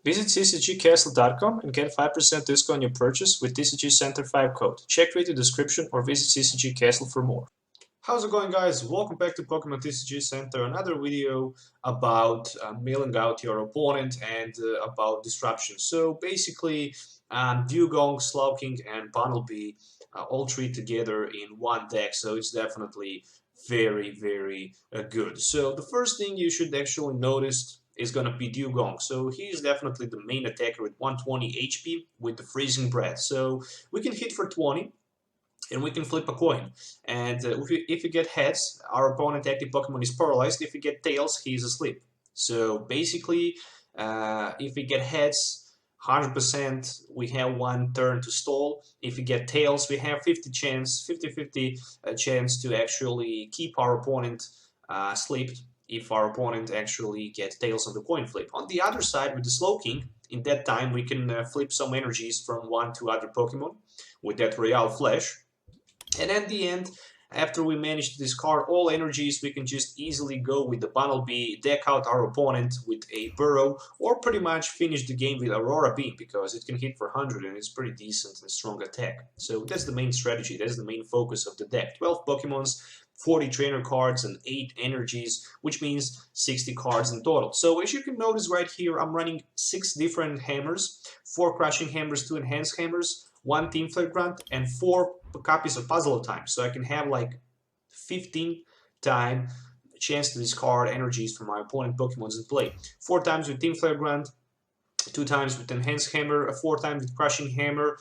Visit CCGCastle.com and get 5% discount on your purchase with TCG Center 5 code. Check video description or visit CCG Castle for more. How's it going, guys? Welcome back to Pokemon TCG Center. Another video about mailing out your opponent and about disruption. So basically, Dewgong, Slowking, and Bunnelby all three together in one deck. So it's definitely very good. So the first thing you should actually notice is going to be Dewgong. So he's definitely the main attacker with 120 HP with the freezing breath. So we can hit for 20 and we can flip a coin. And if you get heads, our opponent active Pokemon is paralyzed. If you get tails, he's asleep. So basically, if we get heads, 100% we have one turn to stall. If we get tails, we have 50-50 chance to actually keep our opponent asleep if our opponent actually gets tails on the coin flip. On the other side, with the Slowking, in that time we can flip some energies from one to other Pokemon with that Royal Flash. And at the end, after we manage to discard all energies, we can just easily go with the Bunnelby, deck out our opponent with a Burrow, or pretty much finish the game with Aurora Beam, because it can hit for 100 and it's pretty decent and strong attack. So that's the main strategy, that's the main focus of the deck. 12 Pokemons, 40 trainer cards, and 8 energies, which means 60 cards in total. So as you can notice right here, I'm running 6 different hammers, 4 crushing hammers, 2 enhanced hammers, 1 Team Flare Grunt, and 4 copies of Puzzle of Time. So I can have like 15 time chance to discard energies from my opponent Pokemons in play. 4 times with Team Flare Grunt, 2 times with Enhanced Hammer, 4 times with Crushing Hammer,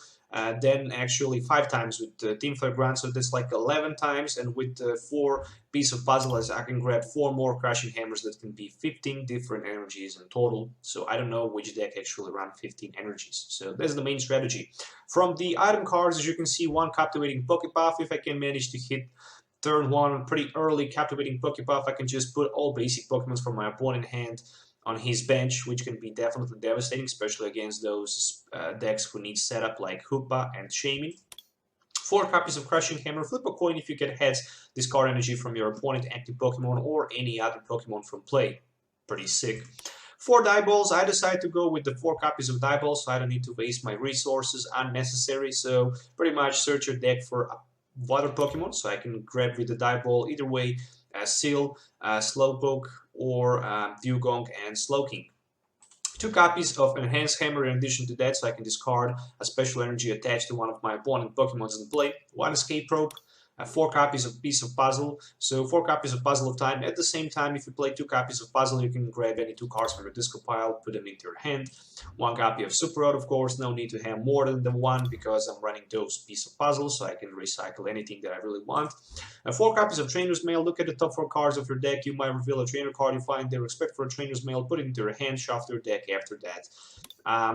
then actually 5 times with Team Flare Grunt, so that's like 11 times, and with 4 piece of puzzles I can grab 4 more Crushing Hammers. That can be 15 different energies in total. So I don't know which deck actually run 15 energies. So that's the main strategy. From the item cards, as you can see, 1 Captivating Pokepuff. If I can manage to hit turn 1 pretty early Captivating Pokepuff, I can just put all basic Pokemons from my opponent hand on his bench, which can be definitely devastating, especially against those decks who need setup like Hoopa and Shaman. 4 copies of Crushing Hammer. Flip a coin. If you get heads, discard energy from your opponent active Pokemon or any other Pokemon from play. Pretty sick. 4 die balls. I decided to go with the 4 copies of die balls, so I don't need to waste my resources unnecessary. So pretty much search your deck for water Pokemon, so I can grab with the die ball. Either way, Seal, Slowpoke, or Dewgong and Slowking. 2 copies of Enhanced Hammer in addition to that, so I can discard a special energy attached to one of my opponent Pokemons in play. 1 Escape Rope, 4 copies of Piece of Puzzle, so 4 copies of Puzzle of Time. At the same time, if you play 2 copies of Puzzle, you can grab any 2 cards from your discard pile, put them into your hand. 1 copy of Super Rod, of course, no need to have more than the 1 because I'm running those Piece of Puzzle, so I can recycle anything that I really want. 4 copies of Trainer's Mail. Look at the top 4 cards of your deck. You might reveal a trainer card you find there. Expect for a Trainer's Mail, put it into your hand, shuffle your deck after that.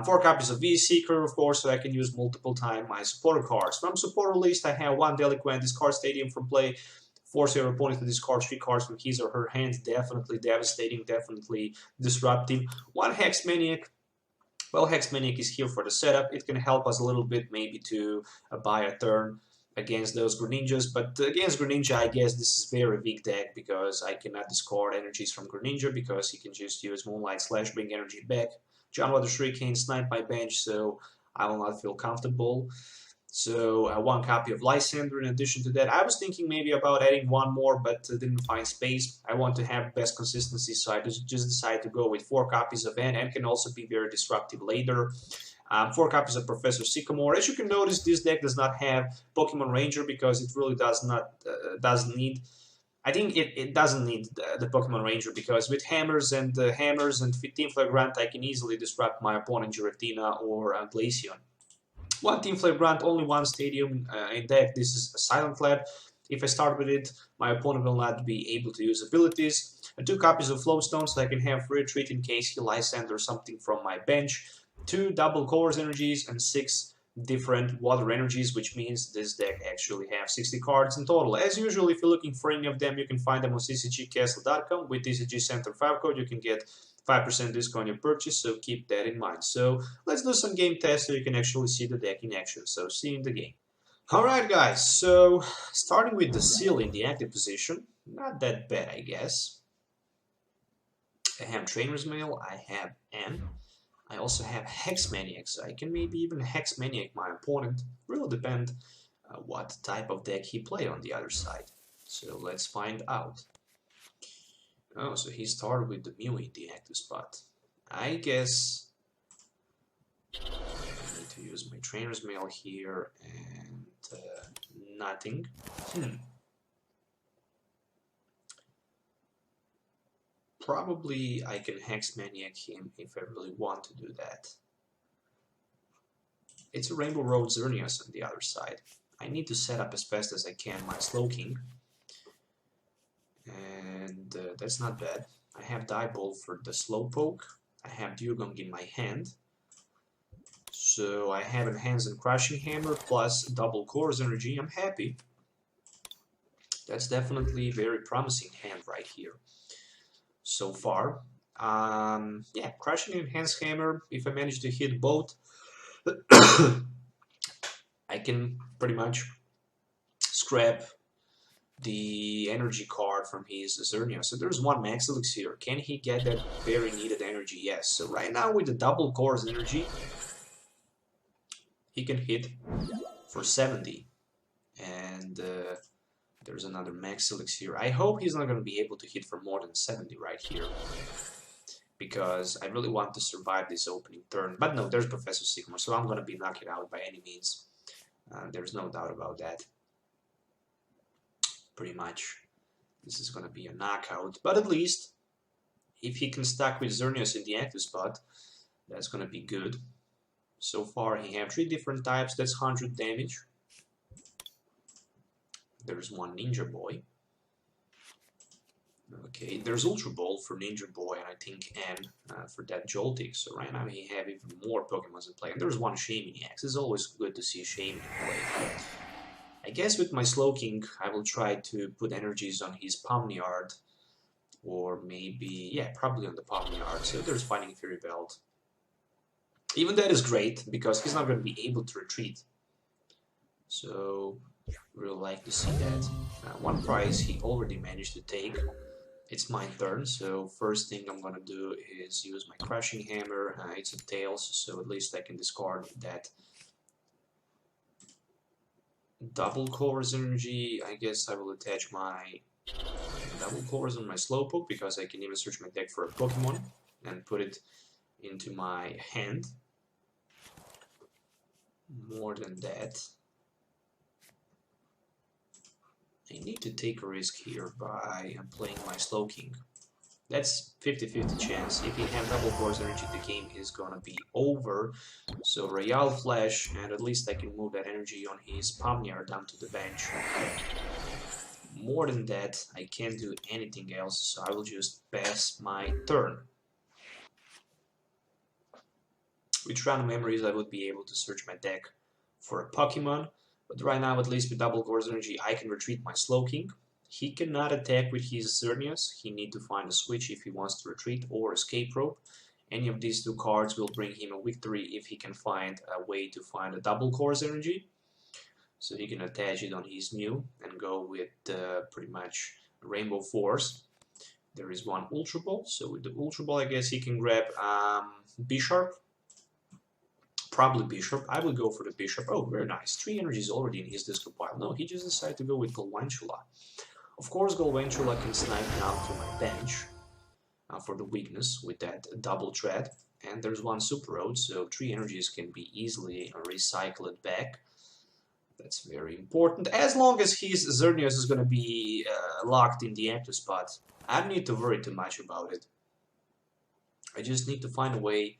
4 copies of V-Seeker, of course, so I can use multiple times my supporter cards. From supporter list, I have 1 Delinquent, discard Stadium from play, force your opponent to discard 3 cards from his or her hand. Definitely devastating, definitely disruptive. 1 Hex Maniac. Well, Hex Maniac is here for the setup. It can help us a little bit maybe to buy a turn against those Greninjas, but against Greninja, I guess this is very weak deck because I cannot discard energies from Greninja because he can just use Moonlight Slash, bring energy back. John Water Shuriken snipe my bench, so I will not feel comfortable. So 1 copy of Lysander in addition to that. I was thinking maybe about adding 1 more, but didn't find space. I want to have best consistency, so I just decided to go with 4 copies of N. N can also be very disruptive later. 4 copies of Professor Sycamore. As you can notice, this deck does not have Pokemon Ranger because it really doesn't need. I think it doesn't need the Pokemon Ranger because with hammers and Team Flare Grunt, I can easily disrupt my opponent Giratina or Glaceon. 1 Team Flare Grunt, only 1 Stadium in deck. This is a Silent Lab. If I start with it, my opponent will not be able to use abilities. 2 copies of Flowstone, so I can have free retreat in case he Lysander something from my bench. 2 double Colors energies and 6 different water energies, which means this deck actually have 60 cards in total. As usual, if you're looking for any of them, you can find them on CCGCastle.com. With TCG Center 5 code, you can get 5% discount on your purchase, so keep that in mind. So let's do some game tests so you can actually see the deck in action. So see you in the game. Alright guys, so starting with the Seal in the active position, not that bad I guess. I have Trainer's Mail, I have N. I also have Hex Maniac, so I can maybe even Hex Maniac my opponent. Will depend what type of deck he play on the other side. So let's find out. Oh, so he started with the Mew in the active spot. I guess I need to use my Trainer's Mail here and nothing. Probably I can Hex Maniac him if I really want to do that. It's a Rainbow Road Xerneas on the other side. I need to set up as fast as I can my Slowking. And that's not bad. I have Diebolt for the Slowpoke. I have Dewgong in my hand. So I have Enhanced and Crushing Hammer plus double Core's Energy. I'm happy. That's definitely a very promising hand right here so far. Yeah, Crushing and Enhanced Hammer, if I manage to hit both, I can pretty much scrap the energy card from his Xerneas. So there's one Max Elixir. Can he get that very needed energy? Yes. So right now with the double Core's Energy, he can hit for 70. And there's another Max Elixir. I hope he's not going to be able to hit for more than 70 right here, because I really want to survive this opening turn. But no, there's Professor Sigma, so I'm going to be knocked out by any means. There's no doubt about that. Pretty much this is going to be a knockout, but at least if he can stack with Xerneas in the active spot, that's going to be good. So far he have 3 different types, that's 100 damage. There's one Ninja Boy. Okay, there's Ultra Ball for Ninja Boy, and I think N for that Joltik. So right now he have even more Pokemon in play. And there's one Shayminax. It's always good to see Shaymin in play. I guess with my Slowking, I will try to put energies on his Pawniard, or maybe, yeah, probably on the Pawniard. So there's Fighting Fury Belt. Even that is great, because he's not going to be able to retreat. So, really like to see that. One prize he already managed to take. It's my turn, so first thing I'm going to do is use my Crushing Hammer. It's a Tails, so at least I can discard that double Core's Energy. I guess I will attach my double Cores on my Slowpoke, because I can even search my deck for a Pokemon and put it into my hand. More than that, I need to take a risk here by playing my Slowking. That's 50-50 chance. If he have double Core's Energy, the game is gonna be over. So Royale Flash, and at least I can move that energy on his Pawniard down to the bench. More than that, I can't do anything else, so I will just pass my turn. With Random Memories, I would be able to search my deck for a Pokemon. But right now, at least with double Core's Energy, I can retreat my Slowking. He cannot attack with his Xerneas. He need to find a switch if he wants to retreat, or Escape Rope. Any of these 2 cards will bring him a victory if he can find a way to find a double Core's Energy. So he can attach it on his Mew and go with pretty much Rainbow Force. There is one Ultra Ball, so with the Ultra Ball I guess he can grab Bisharp. Probably Bishop. I will go for the Bishop. Oh, very nice. 3 energies already in his disco pile. No, he just decided to go with Galvantula. Of course, Galvantula can snipe me out to my bench for the weakness with that double thread. And there's one Super Road, so 3 energies can be easily recycled back. That's very important. As long as his Xerneas is going to be locked in the active spot, I don't need to worry too much about it. I just need to find a way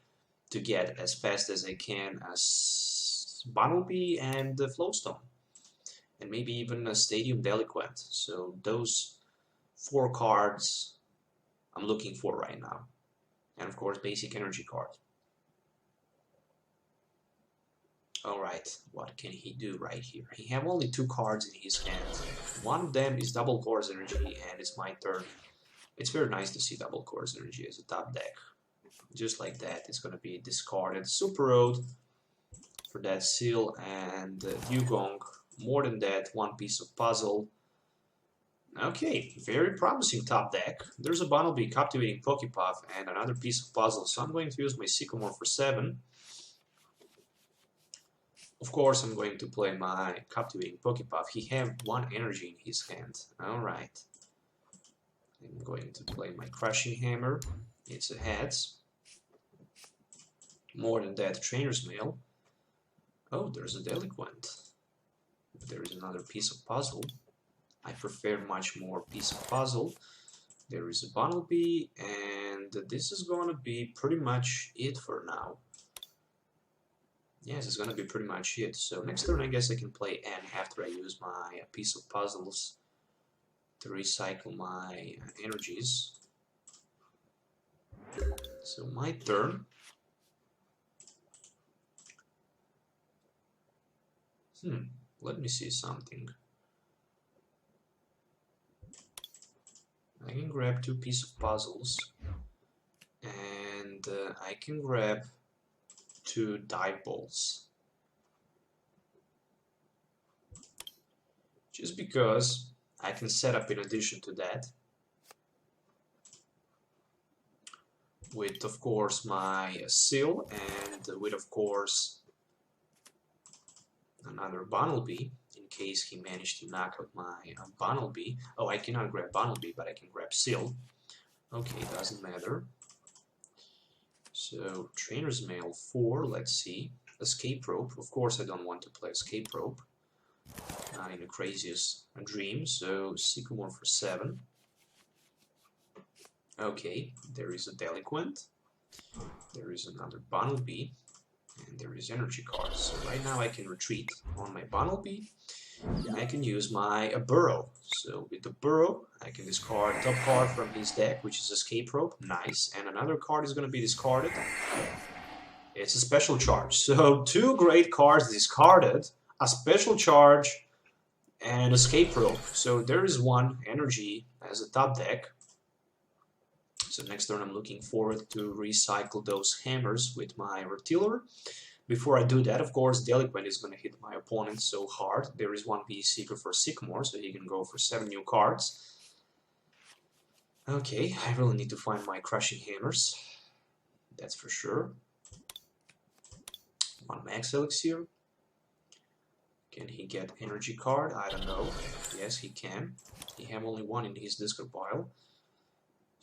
to get as fast as I can as Bunnelby and Flowstone, and maybe even a Stadium Delinquent. So those 4 cards I'm looking for right now, and of course basic energy card. Alright, what can he do right here? He have only 2 cards in his hand. One of them is double Core's Energy, and it's my turn. It's very nice to see double Core's Energy as a top deck. Just like that, it's going to be discarded. Super Road for that Seal, and Dewgong. More than that, one piece of puzzle. Okay, very promising top deck. There's a Bunnelby, Captivating Pokepuff, and another piece of puzzle, so I'm going to use my Sycamore for 7. Of course, I'm going to play my Captivating Pokepuff. He has 1 energy in his hand. Alright. I'm going to play my Crushing Hammer. It's a heads. More than that, Trainer's Mail. Oh, there's a Delinquent. There is another piece of puzzle. I prefer much more piece of puzzle. There is a Bunnelby, and this is gonna be pretty much it for now. Yes, it's gonna be pretty much it. So next turn I guess I can play N after I use my piece of puzzles to recycle my energies. So my turn. Let me see something. I can grab 2 pieces of puzzles, and I can grab 2 dive balls. Just because I can set up in addition to that with, of course, my seal, and with, of course, another Bunnelby, in case he managed to knock out my Bunnelby. Oh, I cannot grab Bunnelby, but I can grab Seal. Okay, doesn't matter. So, Trainer's Mail 4, let's see. Escape Rope, of course I don't want to play Escape Rope. Not in the craziest dream, so Sycamore for 7. Okay, there is a Delinquent. There is another Bunnelby. And there is energy cards. So right now I can retreat on my Bunnelby. I can use my Burrow. So with the Burrow, I can discard top card from his deck, which is Escape Rope. Nice. And another card is going to be discarded. It's a special charge. So 2 great cards discarded, a special charge, and Escape Rope. So there is 1 energy as a top deck. So next turn I'm looking forward to recycle those hammers with my Rotiller. Before I do that, of course, Delinquent is going to hit my opponent so hard. There is 1 piece Seeker for Sycamore, so he can go for 7 new cards. Okay, I really need to find my Crushing Hammers. That's for sure. 1 Max Elixir. Can he get Energy card? I don't know. Yes, he can. He has only 1 in his discard pile.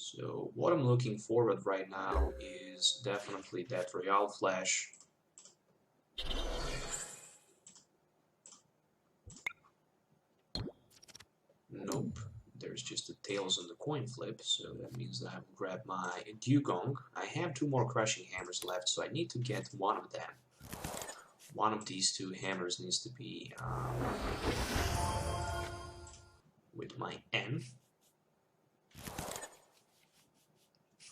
So what I'm looking forward right now is definitely that Royale Flash. Nope, there's just the tails on the coin flip, so that means that I will grab my Dewgong. I have 2 more Crushing Hammers left, so I need to get 1 of them. One of these 2 hammers needs to be with my N.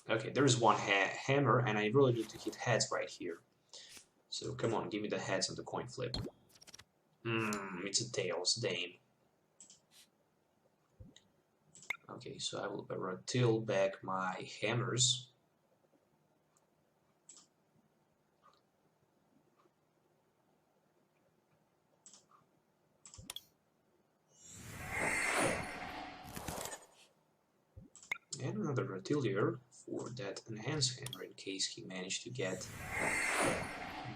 Okay, there is 1 hammer, and I really need to hit heads right here. So come on, give me the heads on the coin flip. It's a tails, dame. Okay, so I will rotil back my hammers. And another Rotilier for that enhanced hammer in case he managed to get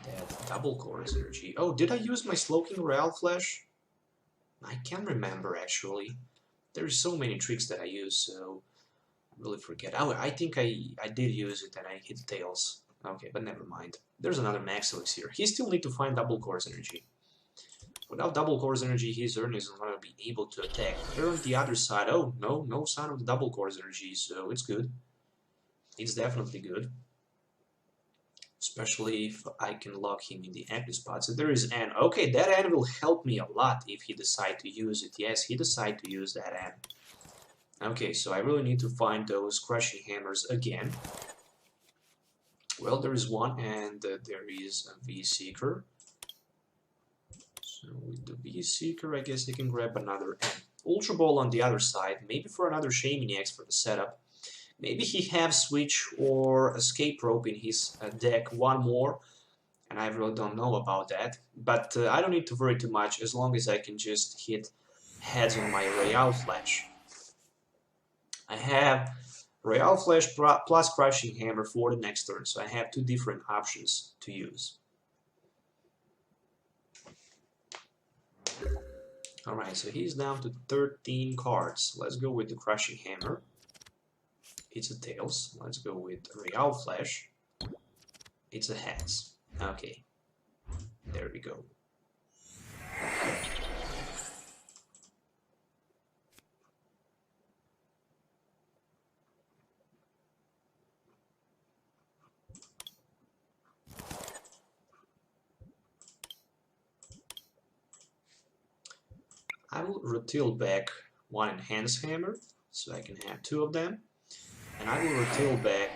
that double chorus energy. Oh, did I use my Slowking Royale Flash? I can't remember actually. There's so many tricks that I use, so I really forget. Oh, I think I did use it and I hit tails. Okay, but never mind. There's another Max Elixir. He still need to find double chorus energy. Without double chorus energy, his Earn isn't going to be able to attack. Here on the other side, oh, no sign of the double chorus energy, so it's good. It's definitely good. Especially if I can lock him in the active spot. So there is N. Okay, that N will help me a lot if he decides to use it. Yes, he decided to use that N. Okay, so I really need to find those Crushing Hammers again. Well, there is 1, and there is a V-Seeker. So with the V-Seeker, I guess I can grab another N. Ultra Ball on the other side, maybe for another Shaming X for the setup. Maybe he have Switch or Escape Rope in his deck, 1 more, and I really don't know about that. But I don't need to worry too much as long as I can just hit heads on my Royale Flash. I have Royal Flash plus Crushing Hammer for the next turn, so I have two different options to use. Alright, so he's down to 13 cards. Let's go with the Crushing Hammer. It's a tails. Let's go with Royal Flash. It's a heads. Okay, there we go. I will retail back one Enhanced Hammer, so I can have two of them. And I will retail back,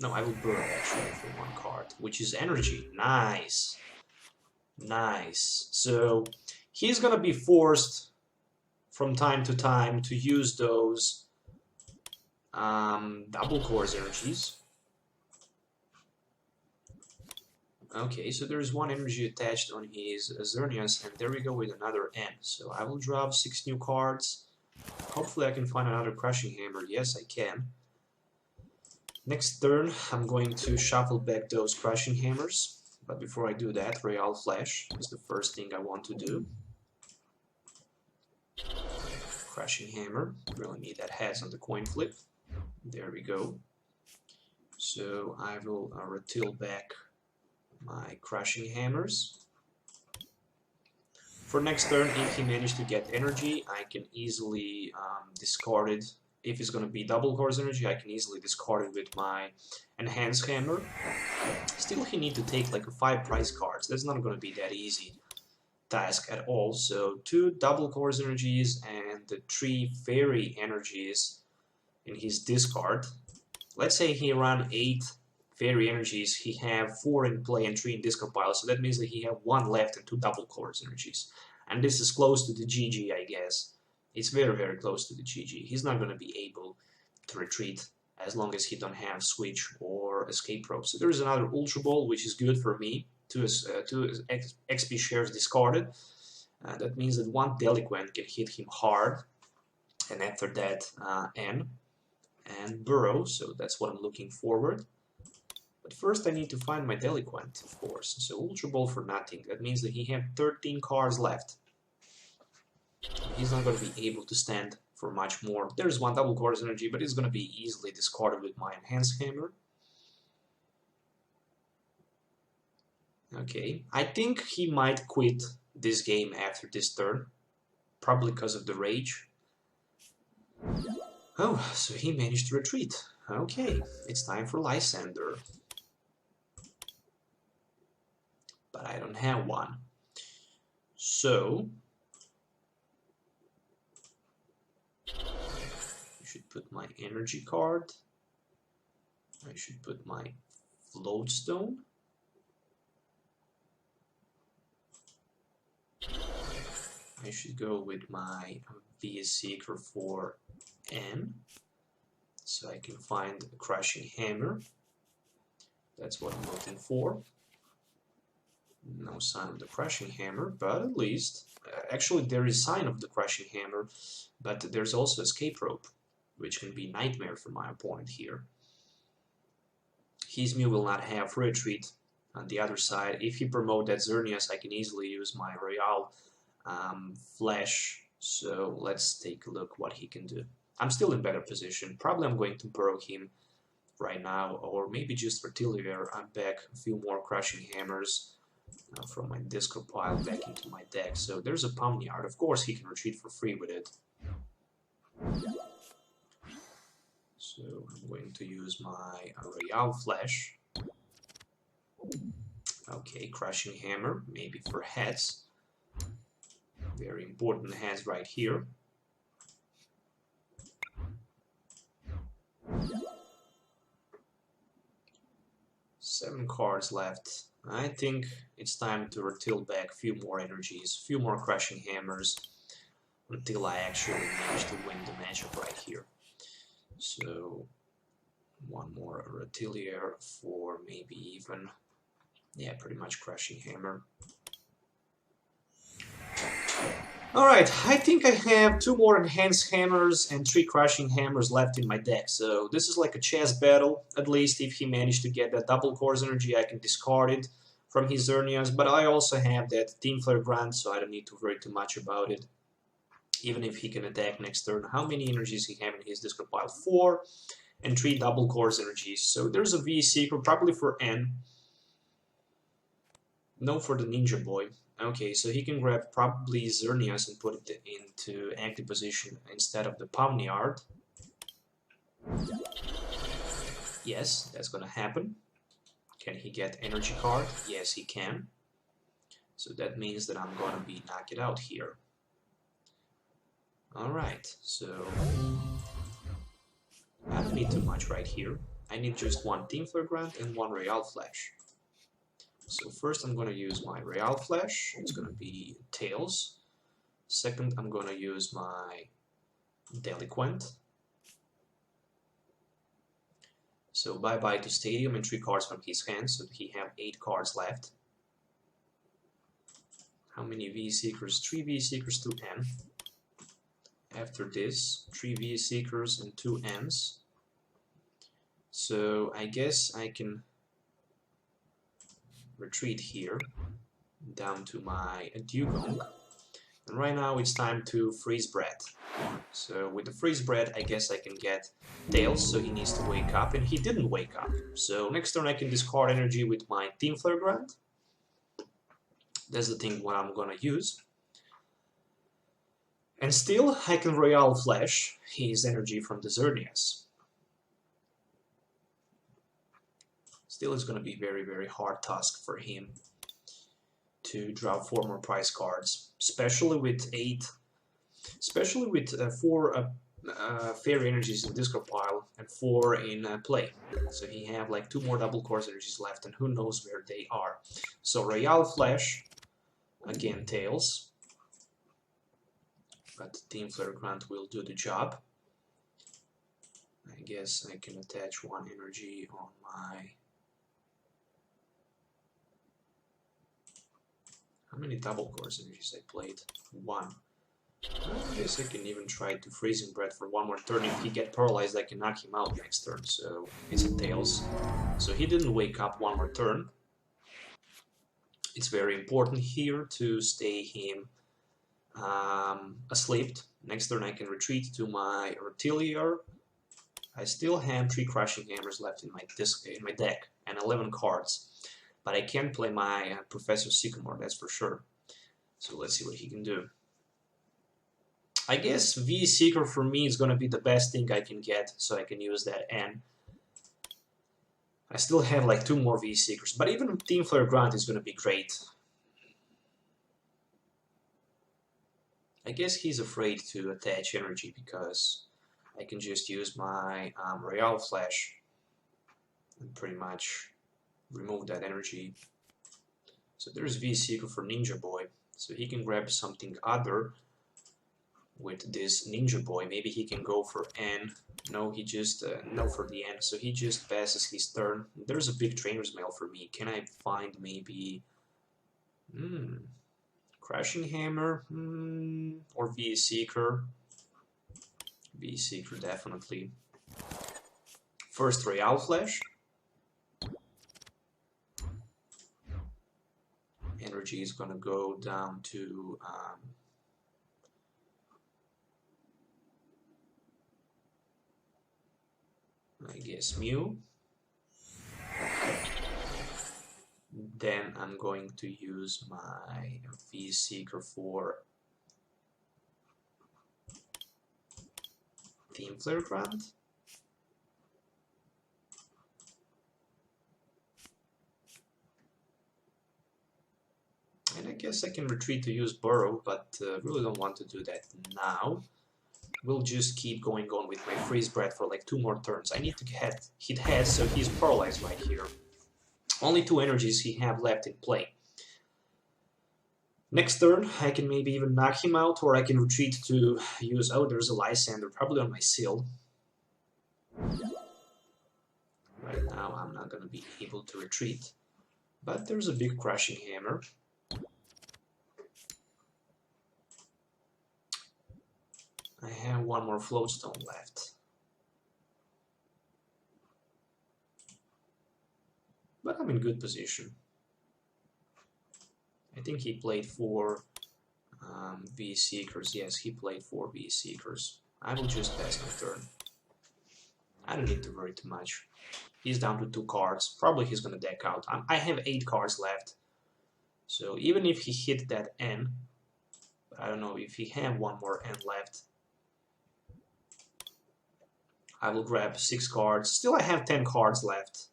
no, I will burn actually for one card, which is energy. Nice. Nice. So he's gonna be forced from time to time to use those double course energies. Okay, so there's one energy attached on his Xerneas, and there we go with another N. So I will drop 6 new cards. Hopefully I can find another Crushing Hammer. Yes, I can. Next turn, I'm going to shuffle back those Crushing Hammers. But before I do that, Royal Flash is the first thing I want to do. Crushing Hammer. Really need that heads on the coin flip. There we go. So I will retail back my Crushing Hammers. For next turn, if he managed to get energy, I can easily discard it. If it's going to be double course energy, I can easily discard it with my Enhanced Hammer. Still, he need to take like 5 prize cards. That's not going to be that easy task at all. So 2 double course energies and the 3 fairy energies in his discard. Let's say he ran 8 fairy energies, he have 4 in play and 3 in discard pile, so that means that he have 1 left and 2 double course energies. And this is close to the GG, I guess. It's very, very close to the GG. He's not going to be able to retreat as long as he don't have switch or escape rope. So there's another Ultra Ball, which is good for me. 2 XP shares discarded. That means that 1 Delinquent can hit him hard. And after that, N and Burrow, so that's what I'm looking forward. But first I need to find my Delinquent, of course. So Ultra Ball for nothing. That means that he has 13 cards left. He's not going to be able to stand for much more. There's 1 double course energy, but it's going to be easily discarded with my Enhanced Hammer. Okay, I think he might quit this game after this turn. Probably because of the rage. Oh, so he managed to retreat. Okay, it's time for Lysander. But I don't have one. So I should put my energy card. I should put my Floatstone. I should go with my VS Seeker for N, so I can find a Crushing Hammer. That's what I'm looking for. No sign of the Crushing Hammer, but at least, actually there is sign of the Crushing Hammer, but there's also Escape Rope, which can be nightmare for my opponent here. His Mew will not have retreat on the other side. If he promotes that Xerneas, I can easily use my Royal Flash, so let's take a look what he can do. I'm still in better position. Probably I'm going to burrow him right now, or maybe just for Tillier. I'm back a few more Crushing Hammers from my discard pile back into my deck. So there's a Pawniard. Of course he can retreat for free with it. So I'm going to use my Royal Flash. Okay, Crushing Hammer, maybe for heads. Very important heads right here. Seven cards left. I think it's time to retail back a few more energies, a few more Crushing Hammers, until I actually manage to win the matchup right here. So, one more Retilier for maybe even, yeah, pretty much Crushing Hammer. Alright, I think I have 2 more enhanced hammers and 3 crushing hammers left in my deck, so this is like a chess battle. At least if he managed to get that double cores energy, I can discard it from his Xerneas, but I also have that Team Flare Grant, so I don't need to worry too much about it. Even if he can attack next turn. How many energies he have in his discard pile? 4 and 3 double cores energies. So there's a V Seeker, probably for N. No, for the Ninja Boy. Okay, so he can grab probably Xerneas and put it into active position instead of the Pawniard. Yes, that's gonna happen. Can he get energy card? Yes, he can. So that means that I'm gonna be knocked out here. Alright, so I don't need too much right here. I need just 1 Team Flare Grant and 1 Real Flash. So first I'm going to use my Real Flash, it's going to be Tails. Second I'm going to use my Delinquent. So bye-bye to Stadium and 3 cards from his hand, so he have 8 cards left. How many V-Seekers? 3 V-Seekers, 2 N. After this, 3 V-Seekers and 2 N's. So I guess I can retreat here down to my Dewgong, and right now it's time to freeze bread. So with the freeze bread I guess I can get Tails, so he needs to wake up, and he didn't wake up. So next turn I can discard energy with my Team Flare Grant. That's the thing what I'm gonna use. And still I can Royal Flash his energy from the Xerneas. Still, it's going to be very hard task for him to draw 4 more prize cards, especially with 4 fairy energies in discard pile and 4 in play. So he have like 2 more double cores energies left, and who knows where they are. So Royal Flash, again Tails, but Team Flare Grant will do the job. I guess I can attach 1 energy on my... How many double cores energies I played? 1. I guess I can even try to freezing bread for 1 more turn. If he get paralyzed, I can knock him out next turn. So it's a Tails. So he didn't wake up 1 more turn. It's very important here to stay him asleep. Next turn I can retreat to my Rotilier. I still have 3 crushing hammers left in my deck and 11 cards. But I can't play my Professor Sycamore, that's for sure. So let's see what he can do. I guess V-Seeker for me is going to be the best thing I can get, so I can use that N. I still have like 2 more V-Seekers, but even Team Flare Grant is going to be great. I guess he's afraid to attach energy because I can just use my Royal Flash and pretty much remove that energy. So there's V-Seeker for Ninja Boy, so he can grab something other with this Ninja Boy. Maybe he can go for N. No, he just no for the N, so he just passes his turn. There's a big Trainer's Mail for me. Can I find maybe Crashing Hammer or V-Seeker? V-Seeker definitely. First Royal Flash. Energy is gonna go down to I guess Mew. Then I'm going to use my V-Seeker for Team Flare Grant. And I guess I can retreat to use Burrow, but really don't want to do that now. We'll just keep going on with my freeze bread for like 2 more turns. I need to hit head, so he's paralyzed right here. Only 2 energies he have left in play. Next turn, I can maybe even knock him out, or I can retreat to use... Oh, there's a Lysander, probably on my seal. Right now, I'm not going to be able to retreat. But there's a big Crushing Hammer. I have one more floatstone left. But I'm in good position. I think he played 4 V-Seekers. Yes, he played 4 V-Seekers. I will just pass my turn. I don't need to worry too much. He's down to 2 cards. Probably he's gonna deck out. I have 8 cards left. So even if he hit that N, I don't know if he have one more N left, I will grab 6 cards. Still I have 10 cards left.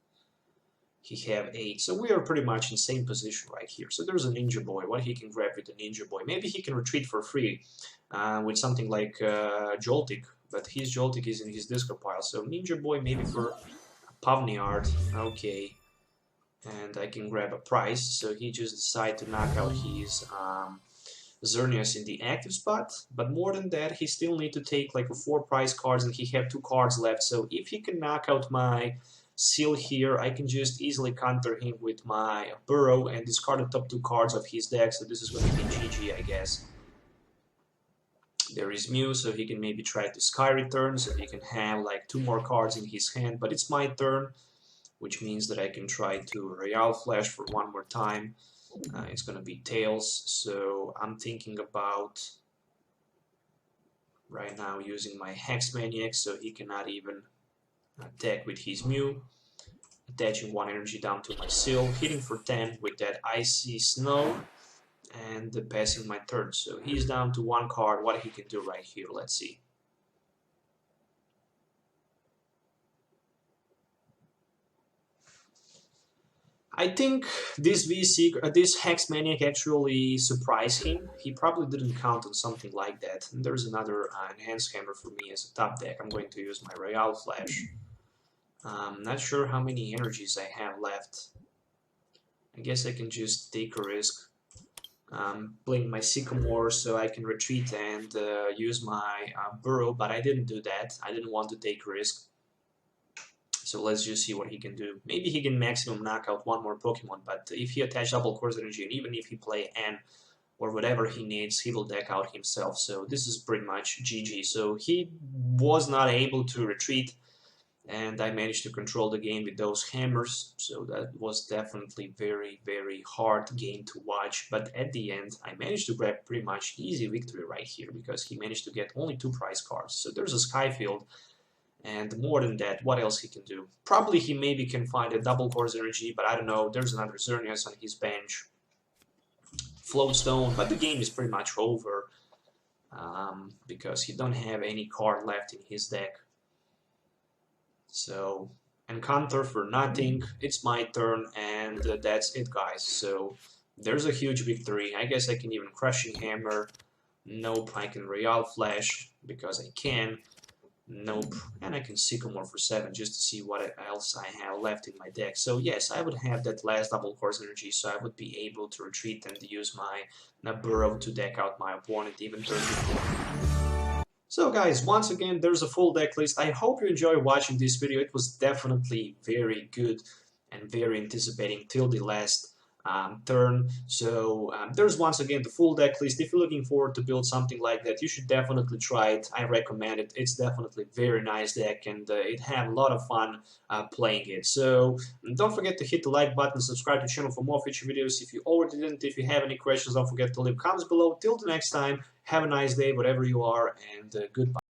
He have 8. So we are pretty much in same position right here. So there's a Ninja Boy. What he can grab with the Ninja Boy? Maybe he can retreat for free with something like Joltik. But his Joltik is in his discard pile. So Ninja Boy maybe for Pavniard. Okay. And I can grab a price. So he just decided to knock out his Xerneas in the active spot. But more than that, he still need to take like 4 prize cards and he have 2 cards left. So if he can knock out my Seal here, I can just easily counter him with my Burrow and discard the top 2 cards of his deck. So this is going to be GG, I guess. There is Mew, so he can maybe try to Sky Return, so he can have like 2 more cards in his hand. But it's my turn, which means that I can try to Royale Flash for 1 more time. It's going to be Tails, so I'm thinking about right now using my Hex Maniac, so he cannot even attack with his Mew. Attaching 1 energy down to my Seal, hitting for 10 with that Icy Snow, and passing my turn. So he's down to 1 card. What he can do right here, let's see. I think this this Hex Maniac actually surprised him. He probably didn't count on something like that. And there's another Enhanced Hammer for me as a top deck. I'm going to use my Royale Flash. Not sure how many energies I have left. I guess I can just take a risk. Blink my Sycamore so I can retreat and use my Burrow, but I didn't do that. I didn't want to take a risk. So let's just see what he can do. Maybe he can maximum knock out 1 more Pokemon, but if he attach double course energy, and even if he play N or whatever he needs, he will deck out himself. So this is pretty much GG. So he was not able to retreat, and I managed to control the game with those hammers. So that was definitely very, very hard game to watch. But at the end, I managed to grab pretty much easy victory right here, because he managed to get only 2 prize cards. So there's a Skyfield. And more than that, what else he can do? Probably he maybe can find a double course energy, but I don't know. There's another Xerneas on his bench. Floatstone, but the game is pretty much over because he don't have any card left in his deck. So, Encounter for nothing. It's my turn, and that's it, guys. So, there's a huge victory. I guess I can even Crushing Hammer. Nope, I can Royale Flash because I can. Nope, and I can Sycamore for 7 just to see what else I have left in my deck. So yes, I would have that last double course energy, so I would be able to retreat and use my Burrow to deck out my opponent even turn before. So guys, once again, there's a full deck list. I hope you enjoy watching this video. It was definitely very good and very anticipating till the last turn. So there's once again the full deck list. If you're looking forward to build something like that, you should definitely try it. I recommend it. It's definitely a very nice deck, and it had a lot of fun playing it. So don't forget to hit the like button, subscribe to the channel for more future videos if you already didn't. If you have any questions, don't forget to leave comments below. Till the next time, have a nice day whatever you are, and goodbye.